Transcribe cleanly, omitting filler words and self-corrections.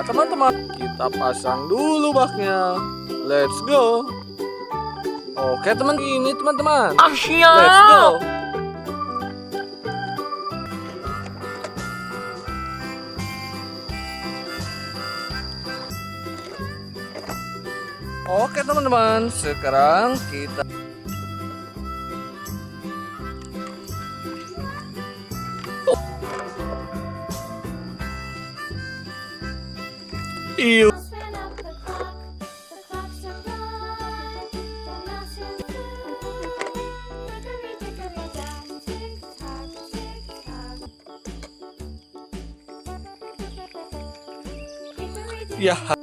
teman-teman, kita pasang dulu baknya. Let's go. Oke teman, ini teman-teman. Let's go. Oke teman-teman, sekarang kita Iu. Ya.